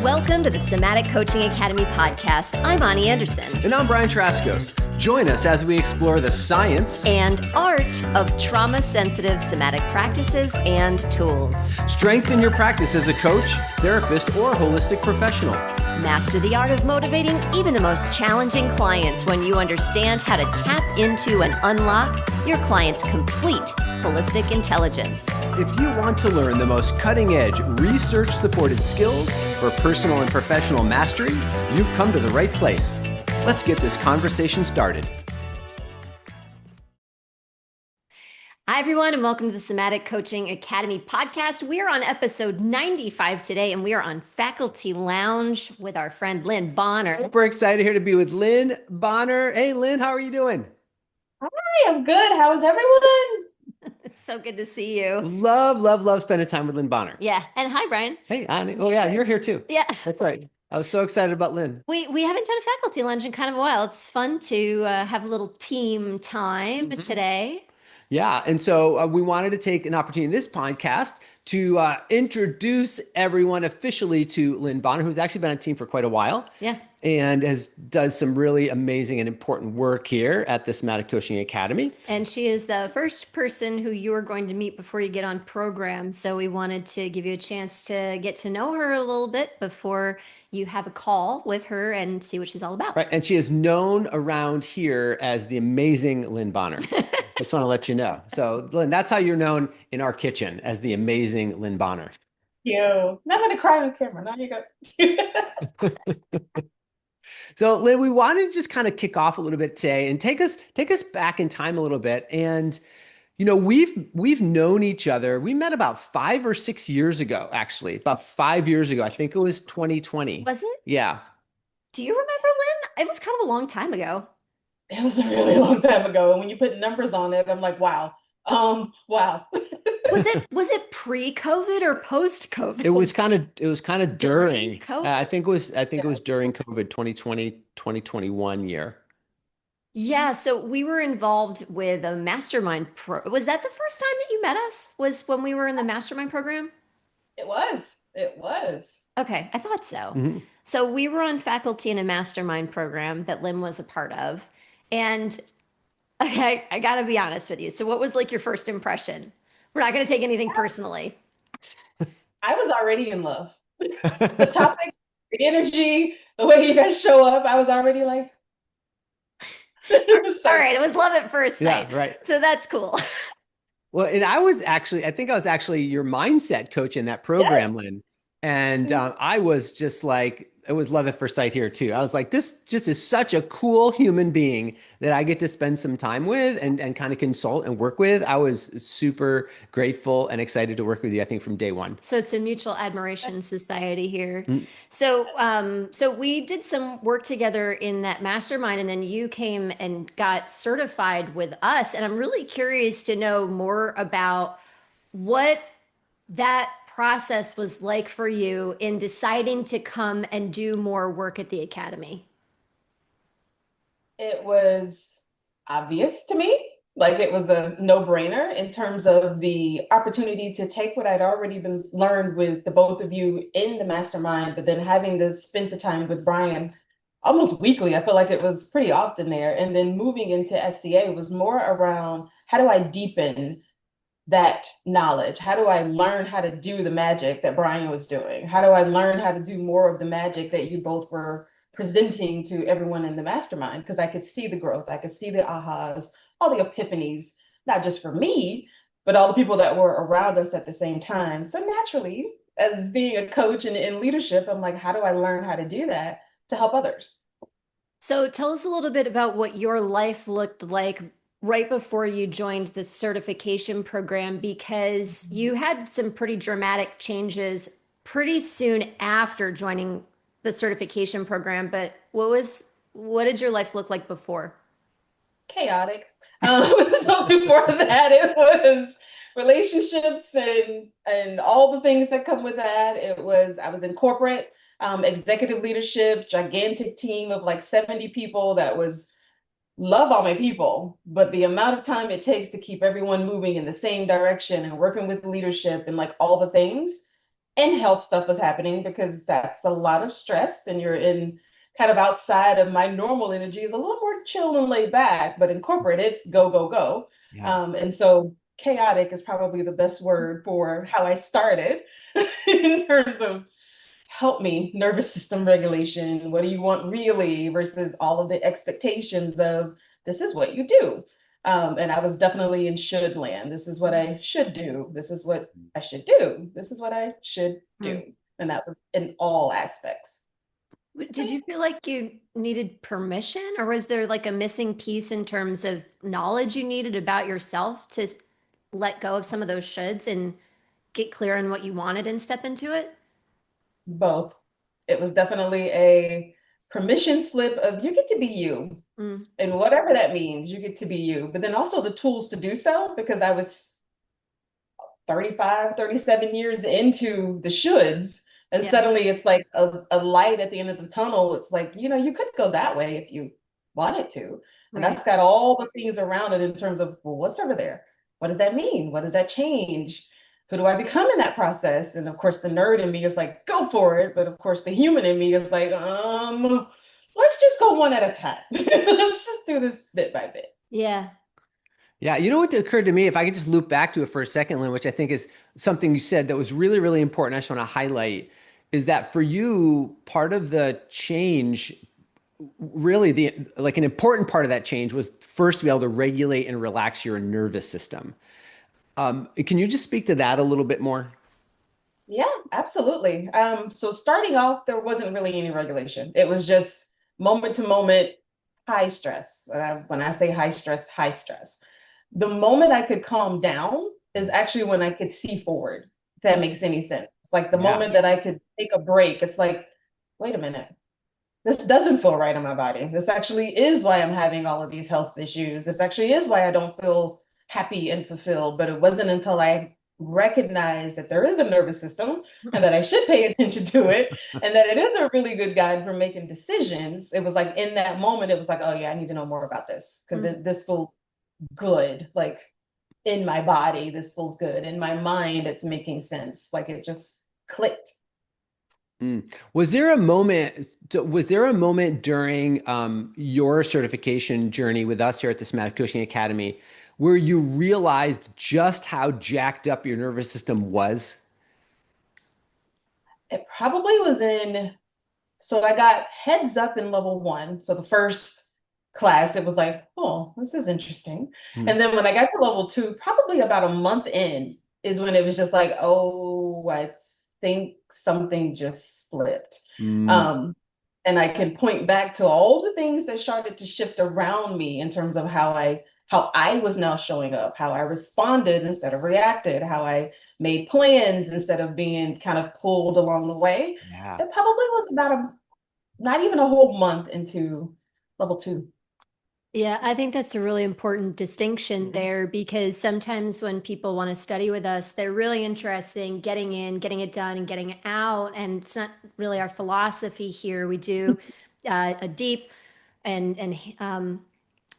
Welcome to the Somatic Coaching Academy Podcast. I'm Ani Anderson. And I'm Brian Trzaskos. Join us as we explore the science and art of trauma-sensitive somatic practices and tools. Strengthen your practice as a coach, therapist, or holistic professional. Master the art of motivating even the most challenging clients when you understand how to tap into and unlock your client's complete holistic intelligence. If you want to learn the most cutting-edge, research-supported skills for personal and professional mastery, you've come to the right place. Let's get this conversation started. Hi, everyone, and welcome to the Somatic Coaching Academy Podcast. We are on episode 95 today, and we are on Faculty Lounge with our friend Lynn Bonner. Super excited here to be with Lynn Bonner. Hey, Lynn, how are you doing? Hi, I'm good. How is everyone? It's so good to see you. Love spending time with Lynn Bonner. Yeah, and hi, Brian. Hey, Annie. Oh, yeah, you're here too. Yeah. That's right. I was so excited about Lynn. We haven't done a faculty lunch in kind of a while. It's fun to have a little team time today. Yeah. And so we wanted to take an opportunity in this podcast to introduce everyone officially to Lynn Bonner, who's actually been on a team for quite a while. Yeah. And does some really amazing and important work here at the Somatic Coaching Academy. And she is the first person who you are going to meet before you get on program. So we wanted to give you a chance to get to know her a little bit before you have a call with her and see what she's all about. Right. And she is known around here as the amazing Lynn Bonner. Just want to let you know. So, Lynn, that's how you're known in our kitchen, as the amazing Lynn Bonner. Now I'm going to cry on camera. Now you go. So, Lynn, we wanted to just kind of kick off a little bit today and take us back in time a little bit. And, you know, we've known each other. We met about 5 or 6 years ago, actually, about 5 years ago. I think it was 2020. Was it? Yeah. Do you remember, Lynn? It was kind of a long time ago. It was a really long time ago. And when you put numbers on it, I'm like, wow. Wow. Was it pre-COVID or post-COVID? It was kind of during. COVID? I think it was during COVID 2020, 2021 year. Yeah, so we were involved with a mastermind Was that the first time that you met us? Was when we were in the mastermind program? It was. Okay, I thought so. Mm-hmm. So we were on faculty in a mastermind program that Lynn was a part of. And okay, I got to be honest with you. So what was like your first impression? We're not going to take anything personally. I was already in love. The topic, the energy, the way you guys show up, I was already like. All right, it was love at first sight. Yeah, right. So that's cool. Well, and I think I was actually your mindset coach in that program, Lynn. And I was just like, it was love at first sight here too. I was like, this just is such a cool human being that I get to spend some time with and kind of consult and work with. I was super grateful and excited to work with you, I think, from day one. So it's a mutual admiration society here. Mm-hmm. So we did some work together in that mastermind, and then you came and got certified with us. And I'm really curious to know more about what that process was like for you in deciding to come and do more work at the academy. It was obvious to me, like it was a no-brainer in terms of the opportunity to take what I'd already been learned with the both of you in the mastermind, but then having to spend the time with Brian almost weekly. I feel like it was pretty often there. And then moving into SCA was more around how do I deepen that knowledge? How do I learn how to do the magic that Brian was doing? How do I learn how to do more of the magic that you both were presenting to everyone in the mastermind? Because I could see the growth, I could see the ahas, all the epiphanies, not just for me, but all the people that were around us at the same time. So naturally, as being a coach and in leadership, I'm like, how do I learn how to do that to help others? So tell us a little bit about what your life looked like right before you joined the certification program, because you had some pretty dramatic changes pretty soon after joining the certification program. But what did your life look like before? Chaotic. So before that, it was relationships and all the things that come with that. I was in corporate, executive leadership, gigantic team of like 70 people that was love all my people, but the amount of time it takes to keep everyone moving in the same direction and working with leadership and like all the things, and health stuff was happening, because that's a lot of stress, and you're in kind of outside of my normal energy is a little more chill and laid back, but in corporate it's go, go, go. Yeah. And so chaotic is probably the best word for how I started in terms of help me, nervous system regulation. What do you want really versus all of the expectations of this is what you do. And I was definitely in should land. This is what I should do. This is what I should do. This is what I should do. And that was in all aspects. Did you feel like you needed permission, or was there like a missing piece in terms of knowledge you needed about yourself to let go of some of those shoulds and get clear on what you wanted and step into it? Both. It was definitely a permission slip of you get to be you. And whatever that means, you get to be you. But then also the tools to do so, because I was 35, 37 years into the shoulds. And suddenly it's like a light at the end of the tunnel. It's like, you know, you could go that way if you wanted to. And that's got all the things around it in terms of, well, what's over there? What does that mean? What does that change? Who do I become in that process? And of course, the nerd in me is like, go for it. But of course, the human in me is like, let's just go one at a time. Let's just do this bit by bit. Yeah. Yeah. You know what occurred to me, if I could just loop back to it for a second, Lynn, which I think is something you said that was really, really important. I just want to highlight is that for you, part of the change, really like an important part of that change was first to be able to regulate and relax your nervous system. Can you just speak to that a little bit more? Yeah, absolutely. So starting off, there wasn't really any regulation. It was just moment to moment high stress. When I say high stress, high stress. The moment I could calm down is actually when I could see forward, if that makes any sense. It's like the moment that I could take a break, it's like, wait a minute, this doesn't feel right in my body. This actually is why I'm having all of these health issues. This actually is why I don't feel happy and fulfilled. But it wasn't until I recognized that there is a nervous system and that I should pay attention to it and that it is a really good guide for making decisions. It was like in that moment, it was like, oh yeah, I need to know more about this because this feels good. Like in my body, this feels good. In my mind, it's making sense. Like it just clicked. Was there a moment during your certification journey with us here at the Somatic Coaching Academy where you realized just how jacked up your nervous system was? It probably was so I got heads up in level 1. So the first class, it was like, oh, this is interesting. And then when I got to level 2, probably about a month in is when it was just like, oh, I think something just flipped. And I can point back to all the things that started to shift around me in terms of how I was now showing up, how I responded instead of reacted, how I made plans instead of being kind of pulled along the way. Yeah. It probably was about not even a whole month into level 2. Yeah, I think that's a really important distinction there, because sometimes when people want to study with us, they're really interested in getting in, getting it done, and getting it out. And it's not really our philosophy here. We do a deep and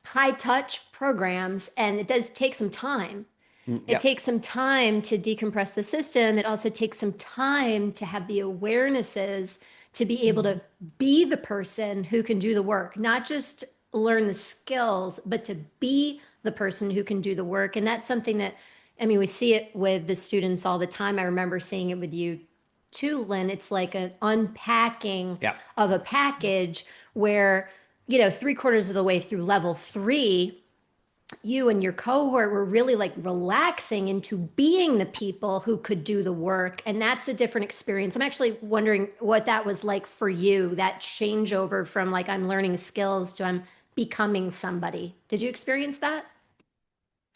high touch programs, and it does take some time. It takes some time to decompress the system. It also takes some time to have the awarenesses to be able to be the person who can do the work, not just learn the skills, but to be the person who can do the work. And that's something that, I mean, we see it with the students all the time. I remember seeing it with you too, Lynn. It's like an unpacking of a package where, you know, 3/4 of the way through level 3, you and your cohort were really like relaxing into being the people who could do the work. And that's a different experience. I'm actually wondering what that was like for you, that changeover from like, I'm learning skills to I'm becoming somebody. Did you experience that?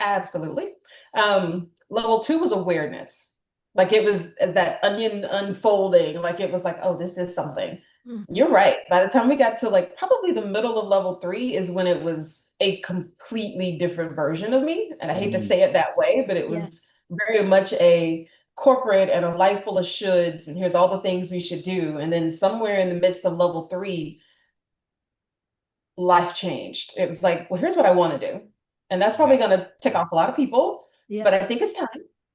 Absolutely. Level 2 was awareness. Like it was that onion unfolding. Like it was like, oh, this is something. You're right. By the time we got to like probably the middle of level 3 is when it was a completely different version of me. And I hate to say it that way, but it was very much a corporate and a life full of shoulds. And here's all the things we should do. And then somewhere in the midst of level 3, life changed. It was like, well, here's what I want to do. And that's probably going to tick off a lot of people. But I think it's time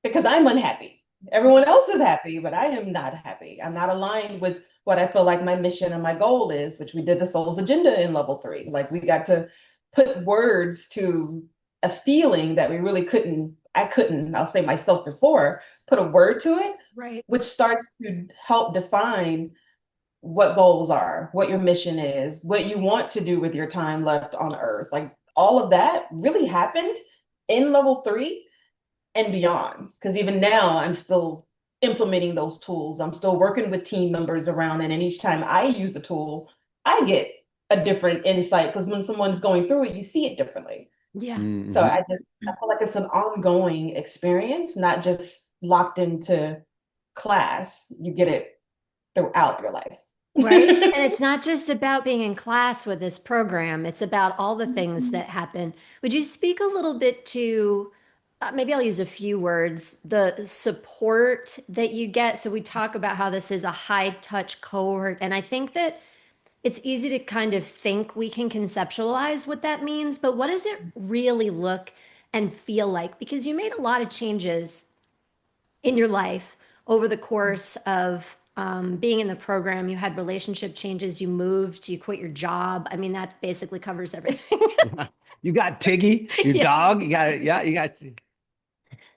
because I'm unhappy. Everyone else is happy, but I am not happy. I'm not aligned with what I feel like my mission and my goal is, which we did the soul's agenda in level 3. Like we got to put words to a feeling that we really couldn't, I'll say myself before, put a word to it, Right. which starts to help define what goals are, what your mission is, what you want to do with your time left on earth. Like all of that really happened in level 3 and beyond. Because even now, I'm still implementing those tools. I'm still working with team members around it. And each time I use a tool, I get a different insight because when someone's going through it, you see it differently. Yeah. So Mm-hmm. I feel like it's an ongoing experience, not just locked into class. You get it throughout your life. Right. And it's not just about being in class with this program, it's about all the things that happen. Would you speak a little bit to, maybe I'll use a few words, the support that you get? So we talk about how this is a high touch cohort. And I think that it's easy to kind of think we can conceptualize what that means, but what does it really look and feel like? Because you made a lot of changes in your life over the course of being in the program. You had relationship changes, you moved, you quit your job. I mean, that basically covers everything. You got Tiggy, your Yeah. dog. You got it. Yeah, you got.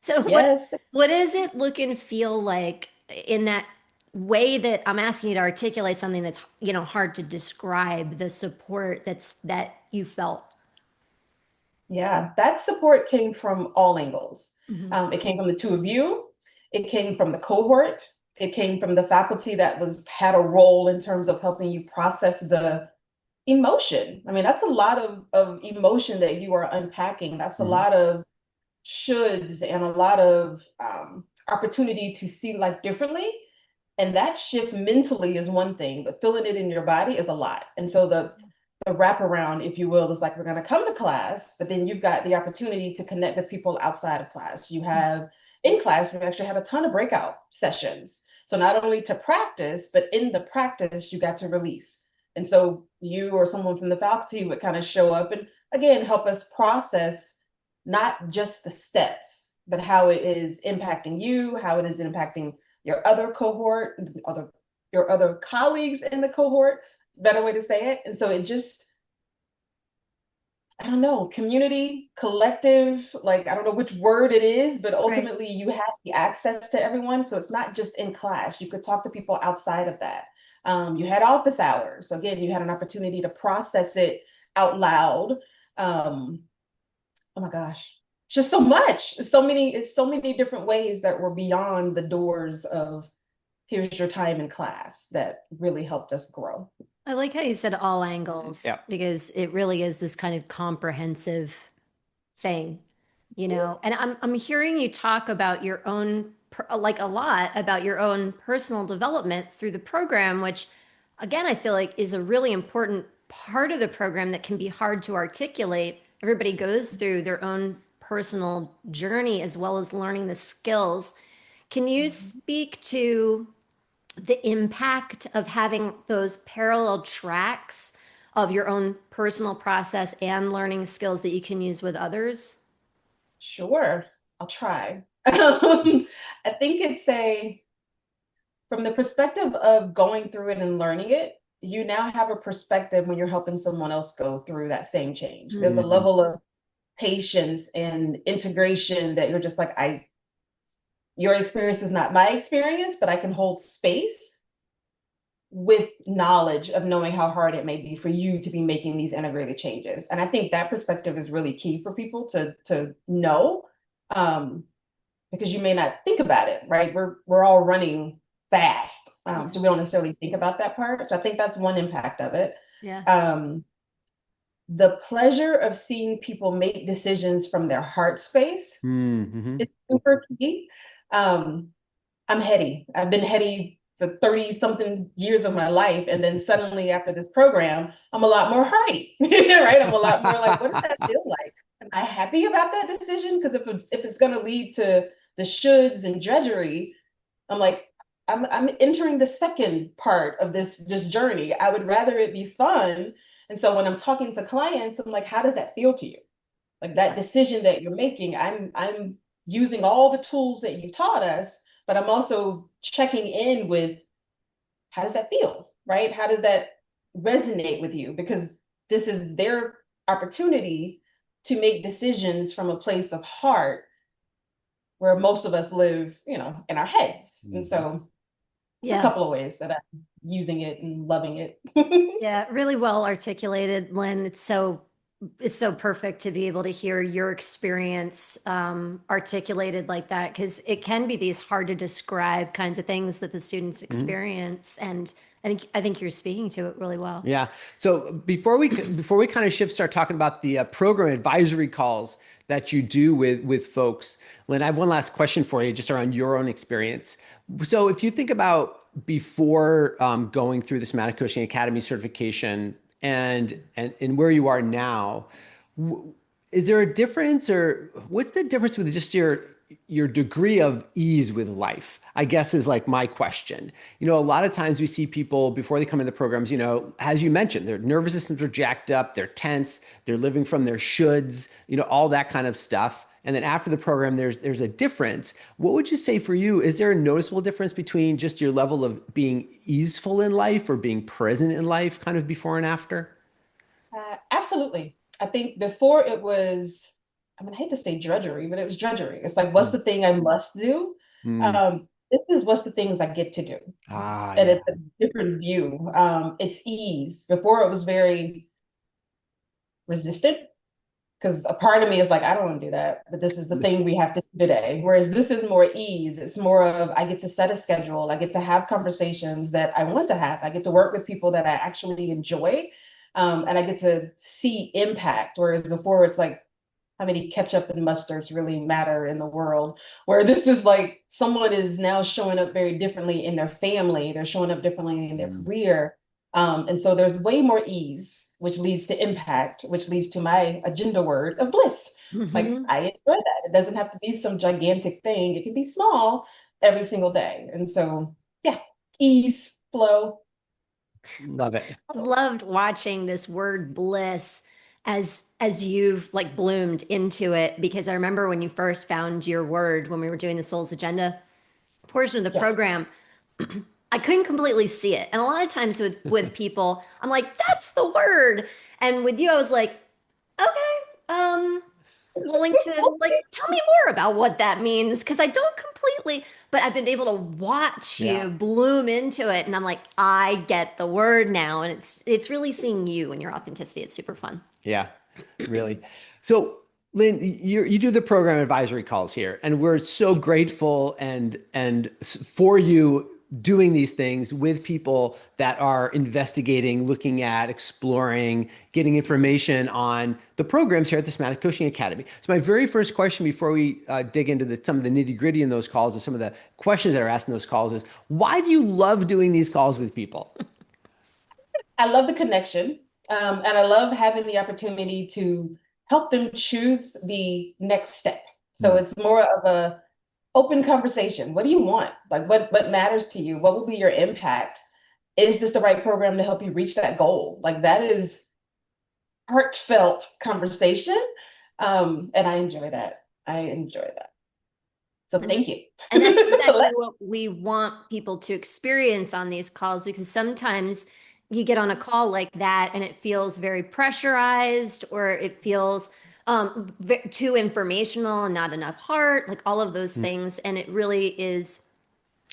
So Yes. what does it look and feel like in that way that I'm asking you to articulate something that's, hard to describe, the support that you felt? Yeah, that support came from all angles. Mhm. It came from the two of you. It came from the cohort. It came from the faculty that had a role in terms of helping you process the emotion. I mean, that's a lot of emotion that you are unpacking. That's a Mhm. lot of shoulds and a lot of opportunity to see life differently. And that shift mentally is one thing, but feeling it in your body is a lot. And so the wraparound, if you will, is like we're going to come to class, but then you've got the opportunity to connect with people outside of class. You have in class, we actually have a ton of breakout sessions. So not only to practice, but in the practice, you got to release. And so you or someone from the faculty would kind of show up and again help us process not just the steps, but how it is impacting you, how it is impacting your other cohort, your other colleagues in the cohort, better way to say it. And so it just, I don't know, community, collective, like I don't know which word it is, but Right. ultimately you have the access to everyone. So it's not just in class. You could talk to people outside of that. You had office hours. So again, you had an opportunity to process it out loud. Um, oh my gosh, just so much. It's so many different ways that were beyond the doors of here's your time in class that really helped us grow. I like how you said all angles Yeah. because it really is this kind of comprehensive thing, And I'm hearing you talk about your own like a lot about your own personal development through the program, which again I feel like is a really important part of the program that can be hard to articulate. Everybody goes through their own personal journey as well as learning the skills. Can you speak to the impact of having those parallel tracks of your own personal process and learning skills that you can use with others? Sure, I'll try. I think from the perspective of going through it and learning it, you now have a perspective when you're helping someone else go through that same change. There's a Mm. Mhm. level of patience and integration that you're just like, your experience is not my experience, but I can hold space with knowledge of knowing how hard it may be for you to be making these integrated changes. And I think that perspective is really key for people to know, because you may not think about it, right? We're all running fast, Yeah. so we don't necessarily think about that part. So I think that's one impact of it. Yeah. The pleasure of seeing people make decisions from their heart space Mhm. is super key. Um, I'm heady. I've been heady for 30 something years of my life. And then suddenly after this program, I'm a lot more hearty, right? I'm a lot more like, what does that feel like? Am I happy about that decision? Because if it's going to lead to the shoulds and drudgery, I'm like, I'm entering the second part of this journey. I would rather it be fun. And so when I'm talking to clients, I'm like, how does that feel to you? Like that Yeah. decision that you're making, I'm using all the tools that you've taught us, but I'm also checking in with how does that feel, right? How does that resonate with you? Because this is their opportunity to make decisions from a place of heart where most of us live, in our heads. And so it's a Yeah. couple of ways that I'm using it and loving it. Yeah, really well articulated, Lynn. It's so perfect to be able to hear your experience articulated like that, because it can be these hard to describe kinds of things that the students experience, and I think you're speaking to it really well. Yeah. So before we kind of start talking about the program advisory calls that you do with folks, Lynn, I have one last question for you, just around your own experience. So if you think about before going through the Somatic Coaching Academy certification and where you are now, is there a difference, or what's the difference with just your degree of ease with life, I guess, is like my question. A lot of times we see people before they come into the programs, as you mentioned, their nervous systems are jacked up, they're tense, they're living from their shoulds, all that kind of stuff. And then after the program, there's a difference. What would you say for you? Is there a noticeable difference between just your level of being easeful in life or being present in life, kind of before and after? Absolutely. I think before it was, I hate to say drudgery, but it was drudgery. It's like, what's the thing I must do? Mm. This is what's the things I get to do. Ah, And yeah. it's a different view. It's ease. Before it was very resistant, because a part of me is like, I don't want to do that, but this is the thing we have to do today. Whereas this is more ease. It's more of, I get to set a schedule. I get to have conversations that I want to have. I get to work with people that I actually enjoy. And I get to see impact. Whereas before it's like, how many ketchup and mustards really matter in the world? Where this is like, someone is now showing up very differently in their family. They're showing up differently in their career. And so there's way more ease, which leads to impact, which leads to my agenda word of bliss. Like, I enjoy that. It doesn't have to be some gigantic thing. It can be small every single day. And so, yeah, ease, flow. Love it. I've loved watching this word bliss as you've like bloomed into it, because I remember when you first found your word when we were doing the Soul's Agenda portion of the Yeah. program, I couldn't completely see it. And a lot of times with people, I'm like, that's the word. And with you, I was like, okay, willing to like tell me more about what that means, because I don't completely, but I've been able to watch Yeah. you bloom into it, and I'm like, I get the word now, and it's really seeing you and your authenticity. It's super fun. Yeah, really. So, Lynn, you do the program advisory calls here, and we're so grateful and for you doing these things with people that are investigating, looking at, exploring, getting information on the programs here at the Somatic Coaching Academy. So, my very first question before we dig into some of the nitty gritty in those calls, and some of the questions that are asked in those calls, is why do you love doing these calls with people? I love the connection. And I love having the opportunity to help them choose the next step. So Hmm. it's more of a open conversation. What do you want? Like, what matters to you? What will be your impact? Is this the right program to help you reach that goal? Like, that is heartfelt conversation. And I enjoy that. I enjoy that. So And thank you. and that's exactly what we want people to experience on these calls, because sometimes you get on a call like that and it feels very pressurized, or it feels too informational and not enough heart, like all of those things. And it really is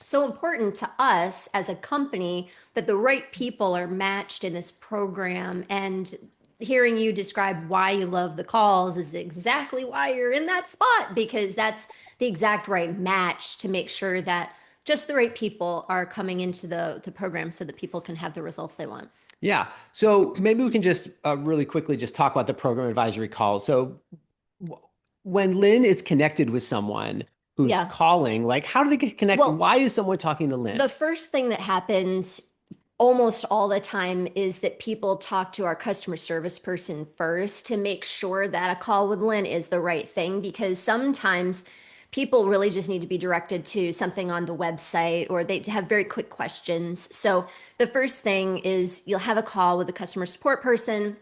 so important to us as a company that the right people are matched in this program. And hearing you describe why you love the calls is exactly why you're in that spot, because that's the exact right match to make sure that just the right people are coming into the program so that people can have the results they want. Yeah. So maybe we can just really quickly just talk about the program advisory call. So when Lynn is connected with someone who's Yeah. calling, like how do they get connected? Well, Why is someone talking to Lynn? the first thing that happens almost all the time is that people talk to our customer service person first to make sure that a call with Lynn is the right thing, because sometimes people really just need to be directed to something on the website, or they have very quick questions. So the first thing is you'll have a call with the customer support person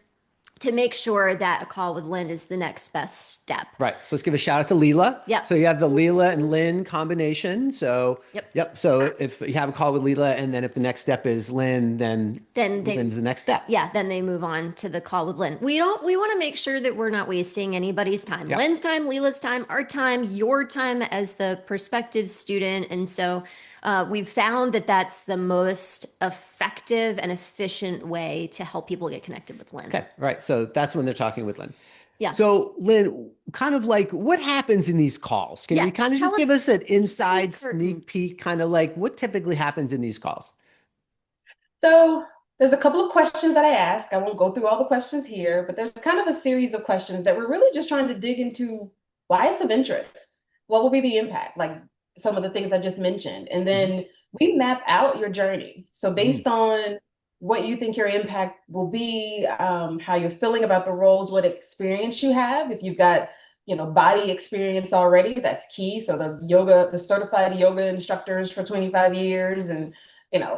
to make sure that a call with Lynn is the next best step. Right. So let's give a shout out to Leela. Yep. So you have the Leela and Lynn combination. So yep. So if you have a call with Leela, and then if the next step is Lynn, then Lynn's the next step. Yeah. Then they move on to the call with Lynn. We want to make sure that we're not wasting anybody's time. Yep. Lynn's time, Leela's time, our time, your time as the prospective student. And so we've found that that's the most effective and efficient way to help people get connected with Lynn. Okay. Right. So that's when they're talking with Lynn. Yeah. So Lynn, kind of like what happens in these calls? Can you kind of just give us an inside sneak peek, kind of like what typically happens in these calls? So there's a couple of questions that I ask. I won't go through all the questions here, but there's kind of a series of questions that we're really just trying to dig into why it's of interest. What will be the impact? Like some of the things I just mentioned. And then we map out your journey. So based on what you think your impact will be, how you're feeling about the roles, what experience you have. If you've got, body experience already, that's key. So the certified yoga instructors for 25 years and,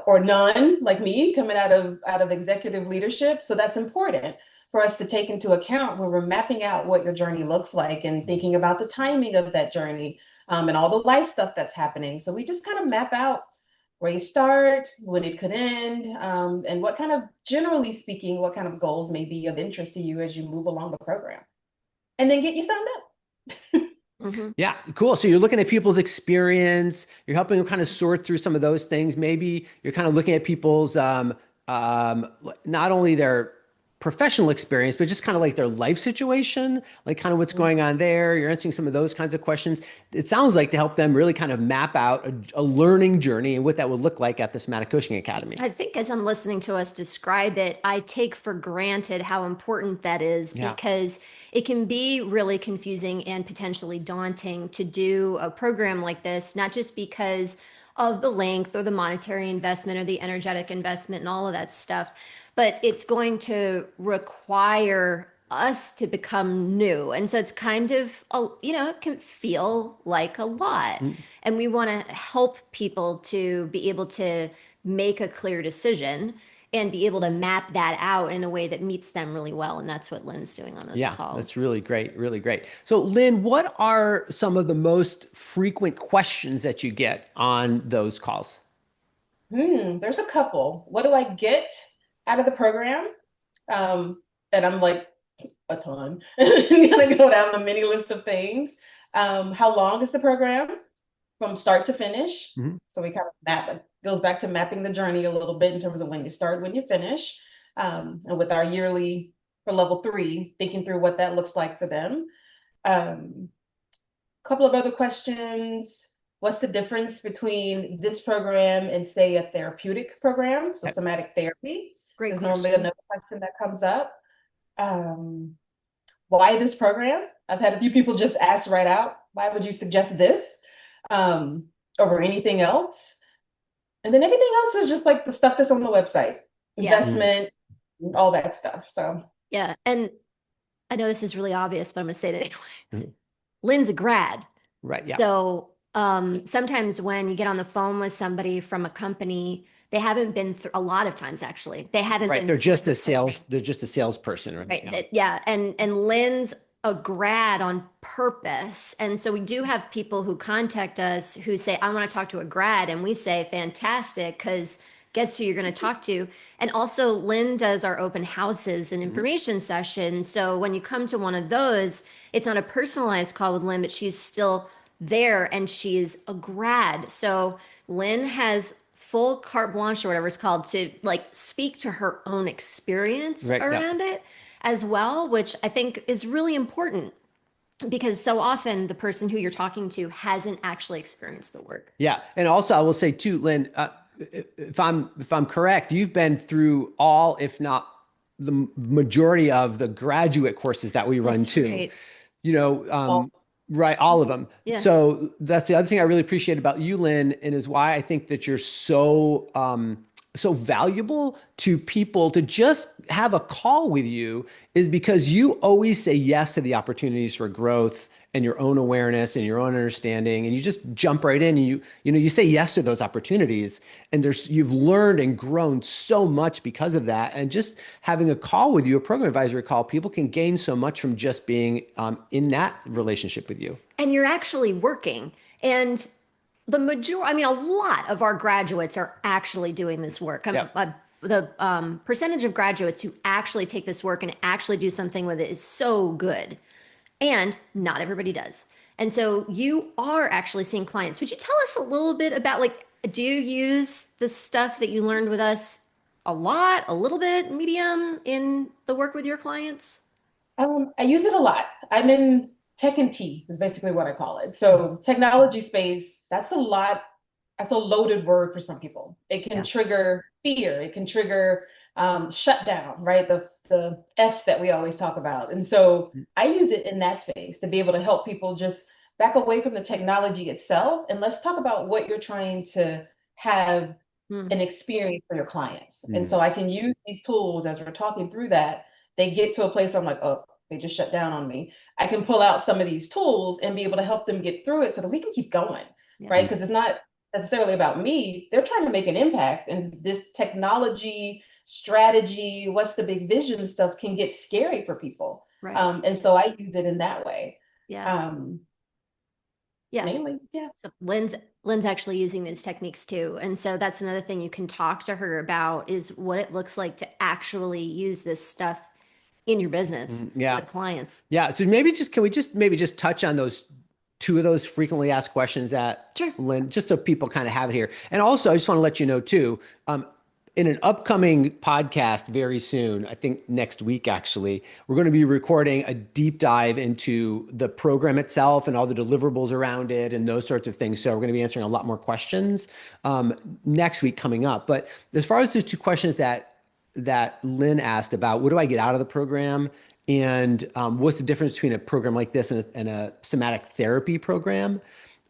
or none like me coming out of executive leadership. So that's important for us to take into account when we're mapping out what your journey looks like and thinking about the timing of that journey and all the life stuff that's happening. So we just kind of map out where you start, when it could end, and what kind of, generally speaking, what kind of goals may be of interest to you as you move along the program. And then get you signed up. Yeah, cool. So you're looking at people's experience, you're helping them kind of sort through some of those things. Maybe you're kind of looking at people's, not only their professional experience, but just kind of like their life situation, like kind of what's going on there. You're answering some of those kinds of questions. It sounds like to help them really kind of map out a learning journey and what that would look like at the Somatic Coaching Academy. I think as I'm listening to us describe it, I take for granted how important that is because it can be really confusing and potentially daunting to do a program like this, not just because of the length or the monetary investment or the energetic investment and all of that stuff, but it's going to require us to become new. And so it's kind of, it can feel like a lot. And we want to help people to be able to make a clear decision and be able to map that out in a way that meets them really well. And that's what Lynn's doing on those calls. Yeah, that's really great. Really great. So Lynn, what are some of the most frequent questions that you get on those calls? There's a couple. What do I get out of the program? And I'm like, a ton. I'm gonna go down the mini list of things. How long is the program from start to finish? So we kind of map it. Goes back to mapping the journey a little bit in terms of when you start, when you finish. And with our yearly for level 3, thinking through what that looks like for them. Couple of other questions. What's the difference between this program and, say, a therapeutic program? So somatic therapy is normally another question that comes up. Why this program? I've had a few people just ask right out, why would you suggest this over anything else? And then everything else is just like the stuff that's on the website, investment, all that stuff. So yeah, and I know this is really obvious, but I'm going to say it anyway. Lynn's a grad, right? Yeah. So sometimes when you get on the phone with somebody from a company, they haven't been through a lot of times. Actually, they haven't been. They're just a salesperson, right? Right. Yeah. And Lynn's a grad on purpose. And so we do have people who contact us who say, I want to talk to a grad. And we say, fantastic, because guess who you're going to talk to? And also Lynn does our open houses and information sessions. So when you come to one of those, it's not a personalized call with Lynn, but she's still there and she's a grad. So Lynn has full carte blanche or whatever it's called to like speak to her own experience around it as well, which I think is really important because so often the person who you're talking to hasn't actually experienced the work. Yeah. And also I will say too, Lynn, if I'm correct, you've been through all, if not the majority of the graduate courses that we run too, right. Right. All of them. Yeah. So that's the other thing I really appreciate about you, Lynn, and is why I think that you're so valuable to people to just have a call with you is because you always say yes to the opportunities for growth and your own awareness and your own understanding, and you just jump right in, and you say yes to those opportunities, and you've learned and grown so much because of that. And just having a call with you, a program advisory call, people can gain so much from just being in that relationship with you. And you're actually working. And a lot of our graduates are actually doing this work. The percentage of graduates who actually take this work and actually do something with it is so good. And not everybody does. And so you are actually seeing clients. Would you tell us a little bit about, like, do you use the stuff that you learned with us a lot, a little bit, medium in the work with your clients? I use it a lot. I'm in tech and tea is basically what I call it. So technology space, that's a lot. That's a loaded word for some people. It can trigger fear. It can trigger shutdown, right? The F's that we always talk about. And so I use it in that space to be able to help people just back away from the technology itself. And let's talk about what you're trying to have an experience for your clients. And so I can use these tools as we're talking through that. They get to a place where I'm like, oh, they just shut down on me. I can pull out some of these tools and be able to help them get through it so that we can keep going, right? Because it's not necessarily about me. They're trying to make an impact. And this technology strategy, what's the big vision stuff can get scary for people. Right. And so I use it in that way. Yeah. Mainly, yeah. So Lynn's actually using these techniques too. And so that's another thing you can talk to her about, is what it looks like to actually use this stuff in your business with clients. Yeah. So can we just touch on those two of those frequently asked questions that Lynn, just so people kind of have it here. And also, I just want to let you know too, in an upcoming podcast very soon, I think next week, actually, we're going to be recording a deep dive into the program itself and all the deliverables around it and those sorts of things. So we're going to be answering a lot more questions next week coming up. But as far as the two questions that Lynn asked about, what do I get out of the program? And what's the difference between a program like this and a somatic therapy program?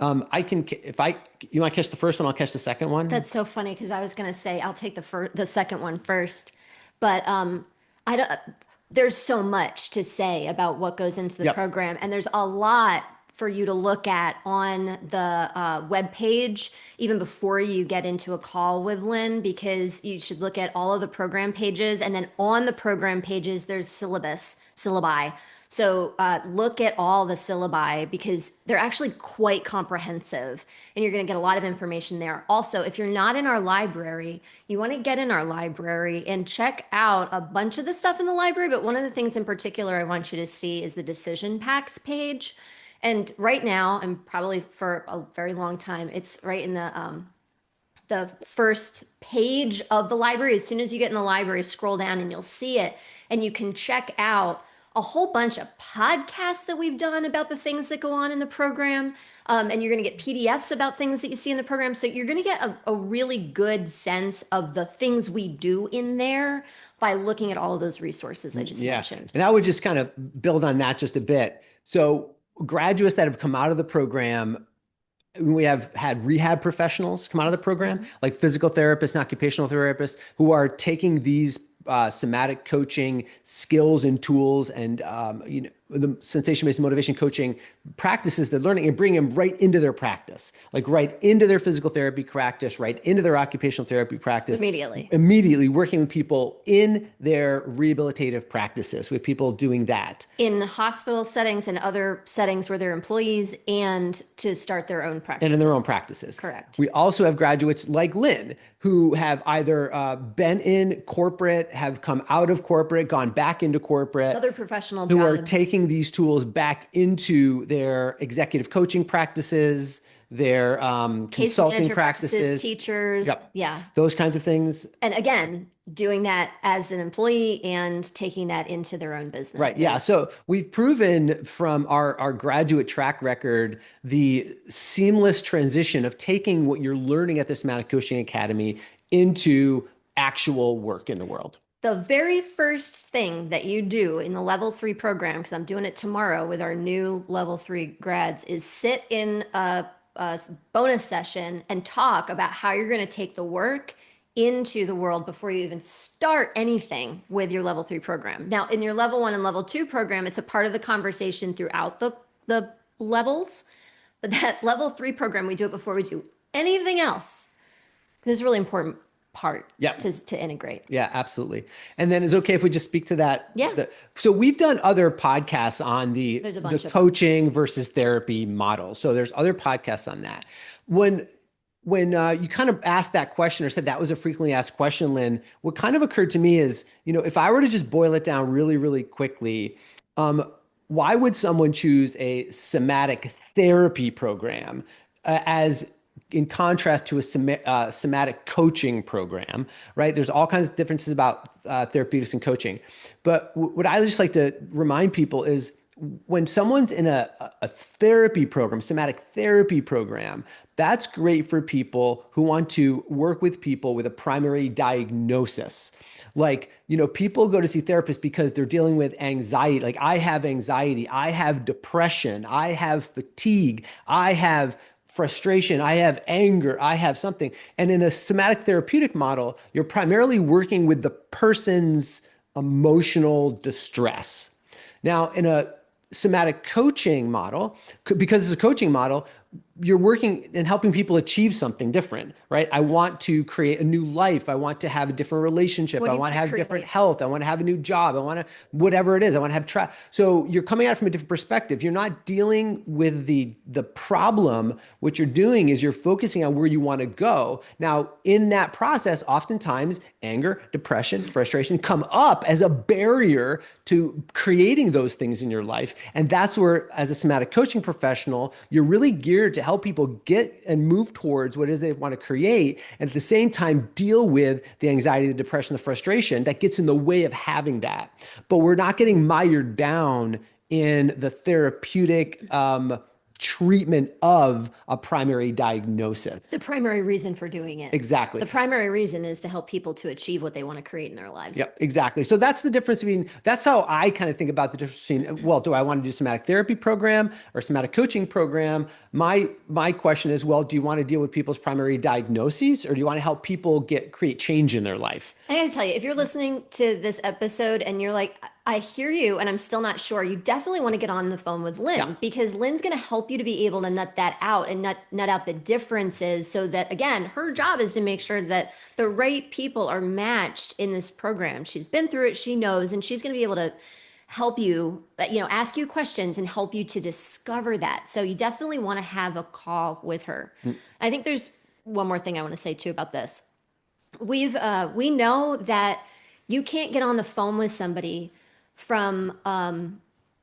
You want to catch the first one, I'll catch the second one. That's so funny, because I was going to say I'll take the second one first, but I don't. There's so much to say about what goes into the program, and there's a lot for you to look at on the web page even before you get into a call with Lynn, because you should look at all of the program pages, and then on the program pages there's syllabi. So look at all the syllabi, because they're actually quite comprehensive, and you're going to get a lot of information there. Also, if you're not in our library, you want to get in our library and check out a bunch of the stuff in the library. But one of the things in particular I want you to see is the decision packs page. And right now, and probably for a very long time, it's right in the first page of the library. As soon as you get in the library, scroll down and you'll see it. And you can check out a whole bunch of podcasts that we've done about the things that go on in the program. And you're going to get PDFs about things that you see in the program. So you're going to get a really good sense of the things we do in there by looking at all of those resources I just mentioned. And I would just kind of build on that just a bit. So graduates that have come out of the program, we have had rehab professionals come out of the program, like physical therapists and occupational therapists, who are taking these somatic coaching skills and tools and the sensation-based motivation coaching practices they're learning, and bring them right into their practice, like right into their physical therapy practice, right into their occupational therapy practice. Immediately working with people in their rehabilitative practices, with people doing that. In hospital settings and other settings where they're employees, and to start their own practices. And in their own practices. Correct. We also have graduates like Lynn, who have either been in corporate, have come out of corporate, gone back into corporate. Other professional who jobs. are taking these tools back into their executive coaching practices, their case consulting practices, teachers, those kinds of things. And again, doing that as an employee and taking that into their own business. Right. Yeah. So we've proven from our graduate track record the seamless transition of taking what you're learning at the Somatic Coaching Academy into actual work in the world. The very first thing that you do in the level 3 program, because I'm doing it tomorrow with our new level 3 grads, is sit in a bonus session and talk about how you're going to take the work into the world before you even start anything with your level 3 program. Now, in your level 1 and level 2 program, it's a part of the conversation throughout the levels, but that level 3 program, we do it before we do anything else. This is a really important part to integrate. Yeah, absolutely. And then is it okay if we just speak to that? Yeah. So we've done other podcasts on the coaching versus therapy model. So there's other podcasts on that. When you kind of asked that question or said that was a frequently asked question, Lynn, what kind of occurred to me is, if I were to just boil it down really, really quickly, why would someone choose a somatic therapy program as in contrast to a somatic coaching program, right? There's all kinds of differences about therapeutics and coaching. But what I just like to remind people is when someone's in a therapy program, somatic therapy program, that's great for people who want to work with people with a primary diagnosis. Like, people go to see therapists because they're dealing with anxiety. Like, I have anxiety, I have depression, I have fatigue, I have frustration, I have anger, I have something. And in a somatic therapeutic model, you're primarily working with the person's emotional distress. Now, in a somatic coaching model, because it's a coaching model, you're working and helping people achieve something different, right? I want to create a new life. I want to have a different relationship. I want to have different health. I want to have a new job. I want to, whatever it is, I want to have So you're coming at it from a different perspective. You're not dealing with the problem. What you're doing is you're focusing on where you want to go. Now, in that process, oftentimes anger, depression, frustration come up as a barrier to creating those things in your life. And that's where, as a somatic coaching professional, you're really geared to help people get and move towards what it is they want to create, and at the same time deal with the anxiety, the depression, the frustration that gets in the way of having that. But we're not getting mired down in the therapeutic treatment of a primary diagnosis. It's the primary reason for doing it. Exactly. The primary reason is to help people to achieve what they want to create in their lives. Yep, exactly. So that's the difference between, that's how I kind of think about the difference between, well, do I want to do somatic therapy program or somatic coaching program? My question is, well, do you want to deal with people's primary diagnoses, or do you want to help people create change in their life? I gotta tell you, if you're listening to this episode and you're like, I hear you and I'm still not sure, you definitely want to get on the phone with Lynn, because Lynn's going to help you to be able to nut that out and nut out the differences, so that, again, her job is to make sure that the right people are matched in this program. She's been through it, she knows, and she's going to be able to help you, ask you questions and help you to discover that. So you definitely want to have a call with her. I think there's one more thing I want to say too about this. We know that you can't get on the phone with somebody from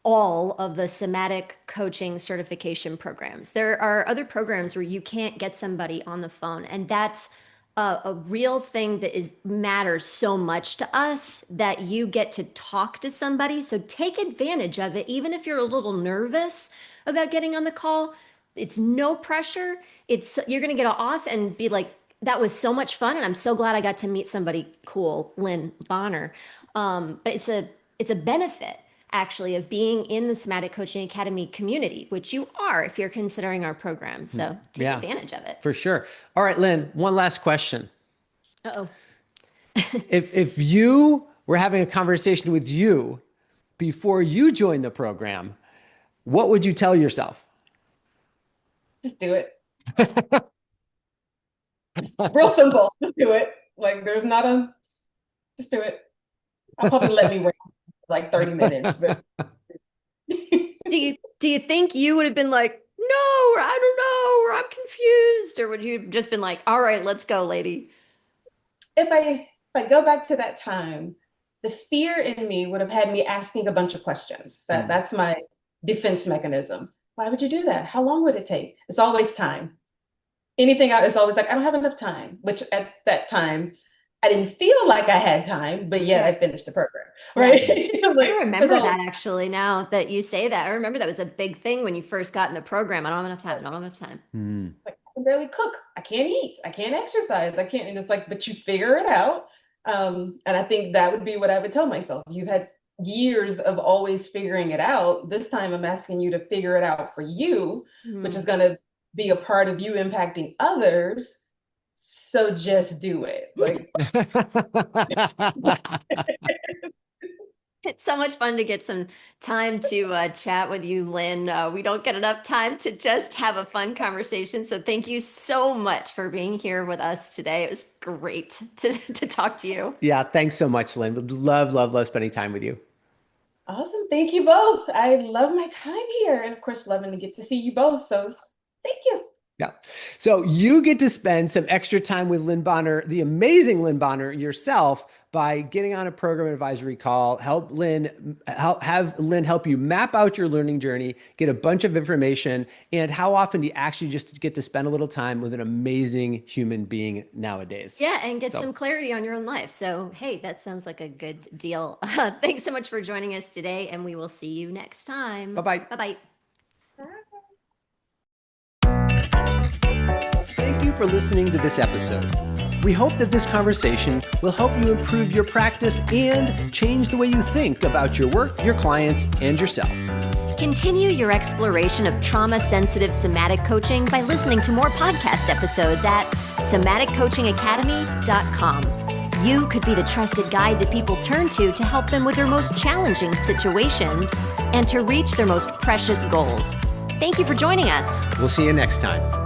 all of the somatic coaching certification programs. There are other programs where you can't get somebody on the phone, and that's a real thing that matters so much to us, that you get to talk to somebody. So take advantage of it, even if you're a little nervous about getting on the call. It's no pressure. You're going to get off and be like, that was so much fun, and I'm so glad I got to meet somebody cool, Lynn Bonner. But it's a benefit, actually, of being in the Somatic Coaching Academy community, which you are if you're considering our program. So take advantage of it. For sure. All right, Lynn, one last question. Uh-oh. If you were having a conversation with you before you joined the program, what would you tell yourself? Just do it. Real simple. Just do it. Like, there's not just do it. I'll probably let me wait like 30 minutes. But do you think you would have been like, no, I don't know, or I'm confused, or would you have just been like, all right, let's go, lady? If I go back to that time, the fear in me would have had me asking a bunch of questions. That's my defense mechanism. Why would you do that? How long would it take? It's always time. Anything else, it's always like, I don't have enough time, which at that time, I didn't feel like I had time, but yet I finished the program, right? Like, I remember that, actually, now that you say that. I remember that was a big thing when you first got in the program. I don't have enough time. I don't have enough time. Like, I can barely cook. I can't eat. I can't exercise. I can't. And it's like, but you figure it out. And I think that would be what I would tell myself. You've had years of always figuring it out. This time I'm asking you to figure it out for you, which is going to be a part of you impacting others. So just do it. Like, It's so much fun to get some time to chat with you, Lynn. We don't get enough time to just have a fun conversation. So thank you so much for being here with us today. It was great to talk to you. Yeah, thanks so much, Lynn. Would love spending time with you. Awesome. Thank you both. I love my time here. And of course, loving to get to see you both. So thank you. Yeah. So you get to spend some extra time with Lynn Bonner, the amazing Lynn Bonner yourself, by getting on a program advisory call, have Lynn help you map out your learning journey, get a bunch of information, and how often do you actually just get to spend a little time with an amazing human being nowadays? Yeah, and get some clarity on your own life. So, hey, that sounds like a good deal. Thanks so much for joining us today, and we will see you next time. Bye-bye. Bye-bye. Thank you for listening to this episode. We hope that this conversation will help you improve your practice and change the way you think about your work, your clients, and yourself. Continue your exploration of trauma-sensitive somatic coaching by listening to more podcast episodes at somaticcoachingacademy.com. You could be the trusted guide that people turn to help them with their most challenging situations and to reach their most precious goals. Thank you for joining us. We'll see you next time.